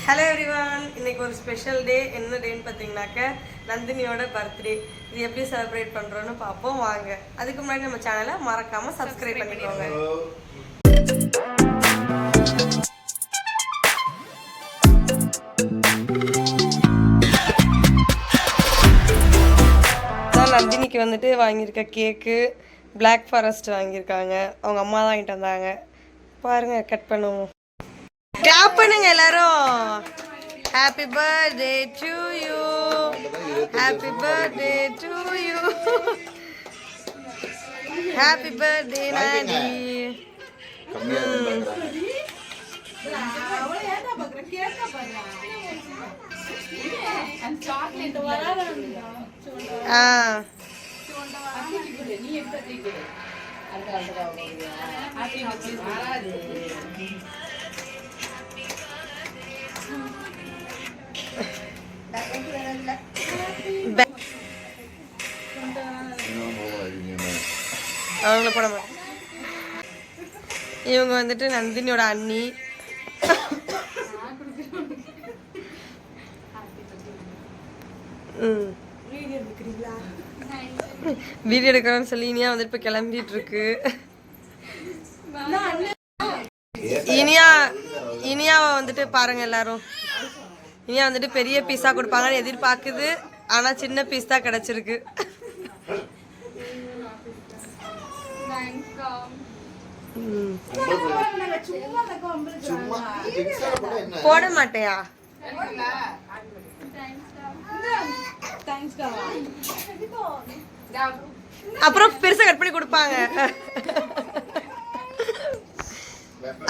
Hello everyone, இன்னைக்கு ஒரு special day. என்ன டேன்னு பார்த்தீங்கன்னாக்க நந்தினியோட பர்த்டே. இது எப்படி செலிப்ரேட் பண்ணுறோன்னு பார்ப்போம் வாங்க. அதுக்கு முன்னாடி நம்ம சேனலை மறக்காமல் சப்ஸ்கிரைப் பண்ணிக்கோங்க. நந்தினிக்கு வந்துட்டு வாங்கியிருக்க கேக்கு பிளாக் ஃபாரஸ்ட் வாங்கியிருக்காங்க. அவங்க அம்மா தான் வாங்கிட்டு வந்தாங்க. பாருங்க, கட் பண்ணுவோம். கிளாப் பண்ணுங்க எல்லாரும். Happy birthday to you, happy birthday to you, happy birthday நாடி. அவங்கள போட மாட்டேன். இவங்க வந்துட்டு நந்தினியோட அண்ணி. வீடியோ எடுக்கிறோன்னு சொல்லி இனியா வந்துட்டு இப்போ கிளம்பிட்டு இருக்கு. இனியாவை வந்துட்டு பாருங்க எல்லாரும். இனியா வந்துட்டு பெரிய பீஸா கொடுப்பாங்கன்னு எதிர்பார்க்குது. ஆனா சின்ன பீஸ் தான் கிடைச்சிருக்கு. போட மாட்டேயா? அப்புறம் பெருசா கட் பண்ணி கொடுப்பாங்க.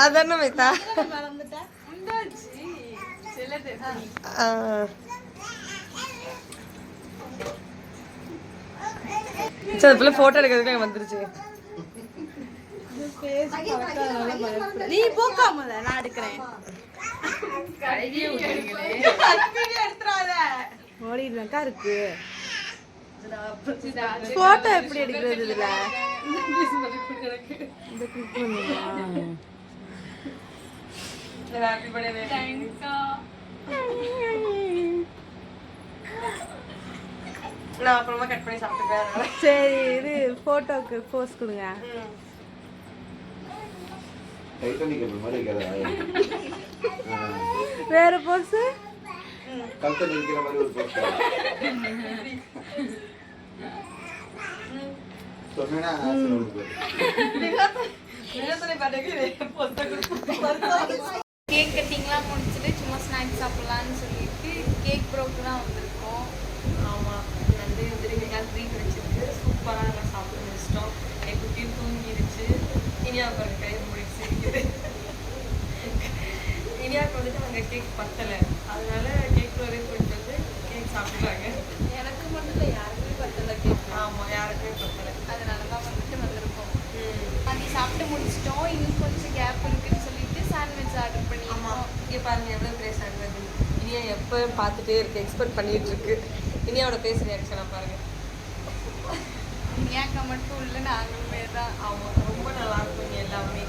அதான மைத்தா? போட்டோ எடுக்கிறதுக்கு வந்துருச்சு. நீ போக்காம நான் எடுக்கிறேன். ஓடிடுவேன்க்கா இருக்கு. போட்டோ எப்படி எடுக்கிறது? இதுல நான் அப்புறமா கட் பண்ணி சாப்பிட்டுக்கிறேன். சரி, இது போட்டோக்கு போஸ் கொடுங்க. வேற போஸ் கேக் கட்டிங்லாம் முடிச்சுட்டு சும்மா ஸ்நாக்ஸ் சாப்பிடலான்னு சொல்லிட்டு கேக் ப்ரோக்கு தான் வந்திருக்கோம். ஆமாம், நன்றி வந்துட்டு ட்ரீட் வச்சுருக்கு. சூப்பராக நல்லா சாப்பிட்டு முடிச்சிட்டோம். என் குட்டி தூங்கிடுச்சு. இனியாவுக்கு ஒரு கை முடிச்சு இனியாவுக்கு வந்துட்டு அங்கே கேக் பத்தலை. அதனால கேக் ப்ரோவே போயிட்டு வந்து கேக் சாப்பிட்றாங்க. எனக்கு மட்டும் இல்லை, யாருக்குமே பத்தலை கேக். ஆமாம், யாருக்குமே பத்தலை. அதனால தான் வந்துட்டு வந்திருக்கோம். அது சாப்பிட்டு முடிச்சிட்டோம். இன்னும் கொஞ்சம் கேப் இருக்குன்னு சொல்லிட்டு சாண்ட்விச் ஆர்டர் பண்ணி. ஆமாம், இங்கே பாருங்கள் எவ்வளோ பெரிய சாண்ட்விச். இனியா எப்போ பார்த்துட்டே இருக்கு, எக்ஸ்பெக்ட் பண்ணிட்டு இருக்கு. இனியாவோட ஃபேஸ் ரியாக்ஷனாக பாருங்க. இனியாக்கா மட்டும் இல்லை, நாங்களுமே தான். ஆமாம், ரொம்ப நல்லா இருக்கும் எல்லாமே.